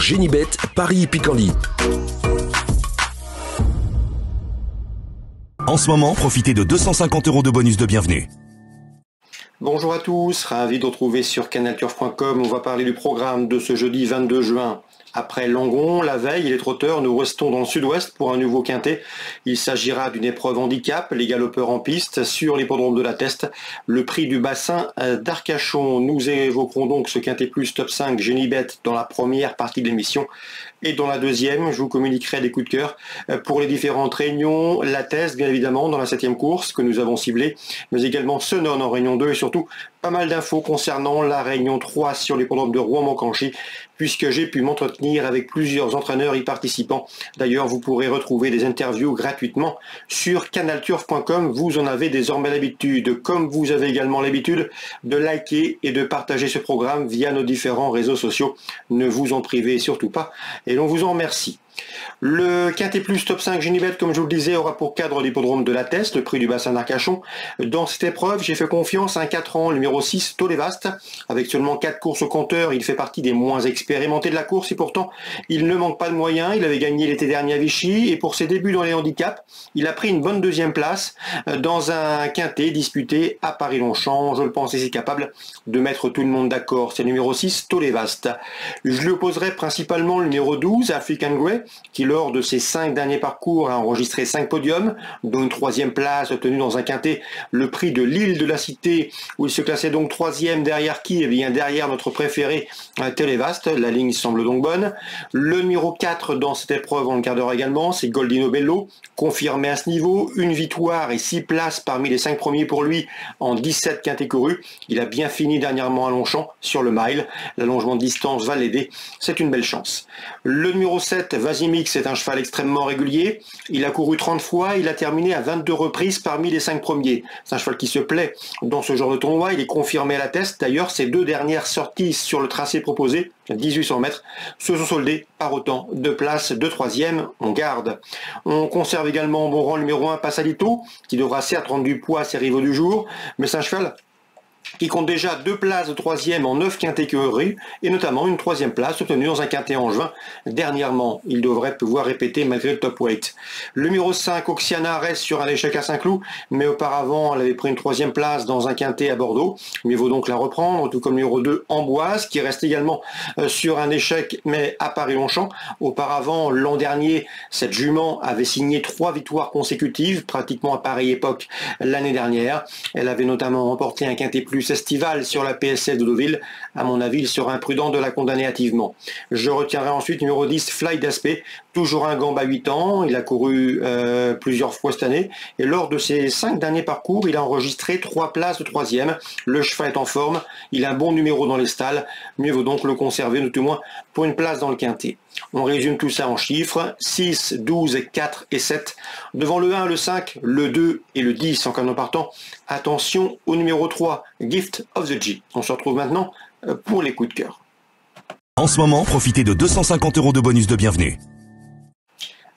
Génibet, Paris-Picanly. En ce moment, profitez de 250 € de bonus de bienvenue. Bonjour à tous, ravi de retrouver sur canalturf.com. On va parler du programme de ce jeudi 22 juin. Après Langon, la veille et les trotteurs, nous restons dans le sud-ouest pour un nouveau quintet. Il s'agira d'une épreuve handicap, les galopeurs en piste, sur l'hippodrome de la Teste, le prix du bassin d'Arcachon. Nous évoquerons donc ce quintet plus top 5 Génibet dans la première partie de l'émission. Et dans la deuxième, je vous communiquerai des coups de cœur pour les différentes réunions. La Teste, bien évidemment, dans la 7e course que nous avons ciblée, mais également Senon en réunion 2 et surtout pas mal d'infos concernant la réunion 3 sur l'hippodrome de Rouen-Moncanchy, puisque j'ai pu m'entretenir avec plusieurs entraîneurs y participant. D'ailleurs, vous pourrez retrouver des interviews gratuitement sur canalturf.com. Vous en avez désormais l'habitude, comme vous avez également l'habitude de liker et de partager ce programme via nos différents réseaux sociaux. Ne vous en privez surtout pas et l'on vous en remercie. Le quintet plus top 5 Génibet, comme je vous le disais, aura pour cadre l'hippodrome de la Teste, le prix du bassin d'Arcachon. Dans cette épreuve, j'ai fait confiance à un 4 ans, numéro 6, Tolévaste. Avec seulement 4 courses au compteur, il fait partie des moins expérimentés de la course et pourtant, il ne manque pas de moyens. Il avait gagné l'été dernier à Vichy et pour ses débuts dans les handicaps, il a pris une bonne deuxième place dans un quintet disputé à Paris-Longchamp. Je le pense ici capable de mettre tout le monde d'accord. C'est le numéro 6, Tolévaste. Je lui opposerai principalement le numéro 12, African Grey, qui lors de ses 5 derniers parcours a enregistré 5 podiums, dont une 3e place obtenue dans un quintet, le prix de l'île de la Cité, où il se classait donc 3e derrière qui? Eh bien derrière notre préféré Tolévaste. La ligne semble donc bonne. Le numéro 4 dans cette épreuve, on le gardera également, c'est Goldino Bello, confirmé à ce niveau, une victoire et 6 places parmi les 5 premiers pour lui en 17 quintets courus. Il a bien fini dernièrement à Longchamp sur le mile. L'allongement de distance va l'aider. C'est une belle chance. Le numéro 7, Vasimix, c'est un cheval extrêmement régulier. Il a couru 30 fois, il a terminé à 22 reprises parmi les 5 premiers. C'est un cheval qui se plaît dans ce genre de tournoi. Il est confirmé à la Teste. D'ailleurs, ses 2 dernières sorties sur le tracé proposé, 1800 mètres, se sont soldées par autant de places de 3e. On garde. On conserve également en bon rang le numéro 1, Passalito, qui devra certes rendre du poids à ses rivaux du jour, mais c'est un cheval qui compte déjà 2 places de 3e en 9 quintets courus et notamment une 3e place obtenue dans un quintet en juin. Dernièrement, il devrait pouvoir répéter malgré le top weight. Le numéro 5, Oxiana, reste sur un échec à Saint-Cloud, mais auparavant, elle avait pris une 3e place dans un quintet à Bordeaux. Il vaut donc la reprendre, tout comme le numéro 2, Amboise, qui reste également sur un échec, mais à Paris-Longchamp. Auparavant, l'an dernier, cette jument avait signé 3 victoires consécutives, pratiquement à pareille époque l'année dernière. Elle avait notamment remporté un quintet plus estival sur la PSL de Deauville. À mon avis, il sera imprudent de la condamner hâtivement. Je retiendrai ensuite numéro 10, Fly d'Aspect, toujours un gambe à 8 ans. Il a couru plusieurs fois cette année et lors de ses 5 derniers parcours, il a enregistré 3 places de 3e. Le cheval est en forme, il a un bon numéro dans les stalles. Mieux vaut donc le conserver, tout moins pour une place dans le quintet. On résume tout ça en chiffres, 6, 12, 4 et 7. Devant le 1, le 5, le 2 et le 10 en canon partant. Attention au numéro 3, Gift of the G. On se retrouve maintenant pour les coups de cœur. En ce moment, profitez de 250 € de bonus de bienvenue.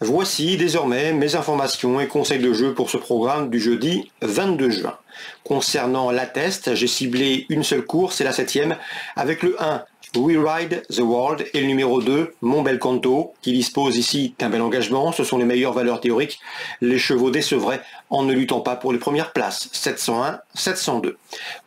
Voici désormais mes informations et conseils de jeu pour ce programme du jeudi 22 juin. Concernant la Teste, j'ai ciblé une seule course, c'est la 7e, avec le 1, We Ride the World, et le numéro 2, Mon Bel Canto, qui dispose ici d'un bel engagement. Ce sont les meilleures valeurs théoriques. Les chevaux décevraient en ne luttant pas pour les premières places. 701, 702.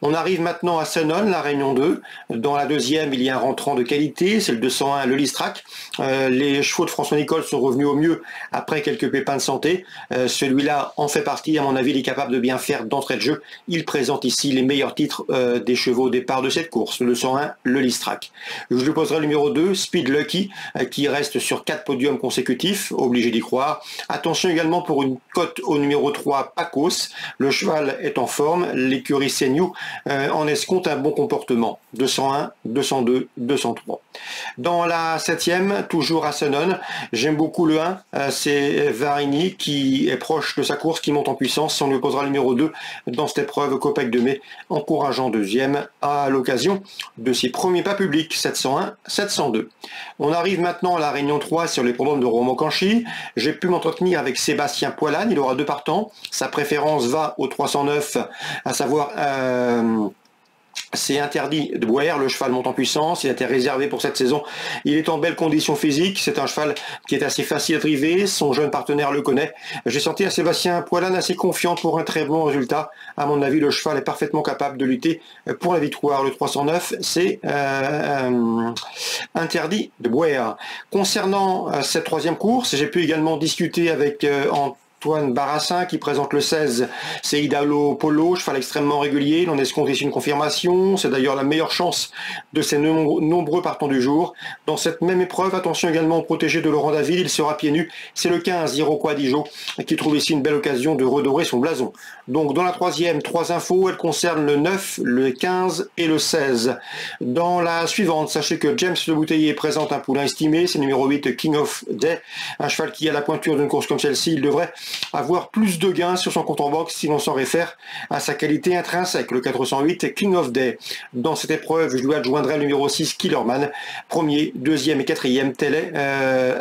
On arrive maintenant à Senon, la réunion 2. Dans la deuxième, il y a un rentrant de qualité, c'est le 201, le Listrac. Les chevaux de François Nicole sont revenus au mieux après quelques pépins de santé. Celui-là en fait partie. À mon avis, il est capable de bien faire d'entrée de jeu. Il présente ici les meilleurs titres des chevaux au départ de cette course. Le 201, le Listrac. Je lui poserai le numéro 2, Speed Lucky, qui reste sur 4 podiums consécutifs, obligé d'y croire. Attention également pour une cote au numéro 3, Pacos. Le cheval est en forme, l'écurie Seignou en escompte un bon comportement. 201, 202, 203. Dans la 7e, toujours à Senon, j'aime beaucoup le 1, c'est Varini qui est proche de sa course, qui monte en puissance. On lui posera le numéro 2 dans cette épreuve Copec de mai, encourageant deuxième à l'occasion de ses premiers pas publics. 701, 702. On arrive maintenant à la réunion 3 sur les programmes de Rouen-Moncanchy. J'ai pu m'entretenir avec Sébastien Poilane, il aura 2 partants. Sa préférence va au 309, à savoir C'est interdit de boire, le cheval monte en puissance, il a été réservé pour cette saison. Il est en belle condition physique, c'est un cheval qui est assez facile à driver, son jeune partenaire le connaît. J'ai senti un Sébastien Poilane assez confiant pour un très bon résultat. À mon avis, le cheval est parfaitement capable de lutter pour la victoire. Le 309, c'est interdit de boire. Concernant cette troisième course, j'ai pu également discuter avec Antoine Barassin qui présente le 16, c'est Idalo Polo, cheval extrêmement régulier, il en escompte ici une confirmation, c'est d'ailleurs la meilleure chance de ces nombreux partants du jour. Dans cette même épreuve, attention également au protégé de Laurent David, il sera pieds nus, c'est le 15, Iroquois Dijon, qui trouve ici une belle occasion de redorer son blason. Donc dans la troisième, 3 infos, elles concernent le 9, le 15 et le 16. Dans la suivante, sachez que James Le Bouteiller présente un poulain estimé, c'est numéro 8, King of Day, un cheval qui a la pointure d'une course comme celle-ci, il devrait avoir plus de gains sur son compte en banque si l'on s'en réfère à sa qualité intrinsèque, le 408 King of Day. Dans cette épreuve, je lui adjoindrai le numéro 6 Killerman, premier, deuxième et quatrième, telle est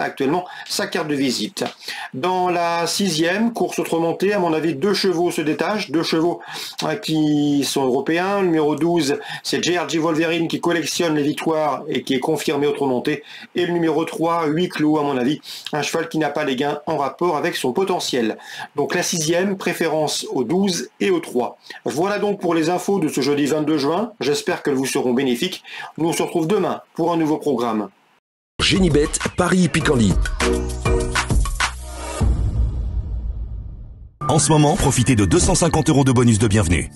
actuellement sa carte de visite. Dans la sixième, course autrement montée, à mon avis, 2 chevaux se détachent, 2 chevaux qui sont européens. Le numéro 12, c'est JRG Wolverine qui collectionne les victoires et qui est confirmé autrement montée. Et le numéro 3, 8 clos, à mon avis, un cheval qui n'a pas les gains en rapport avec son potentiel. Donc la sixième, préférence au 12 et au 3. Voilà donc pour les infos de ce jeudi 22 juin. J'espère qu'elles vous seront bénéfiques. Nous on se retrouve demain pour un nouveau programme. Génibet, Paris Picardie. En ce moment, profitez de 250 € de bonus de bienvenue.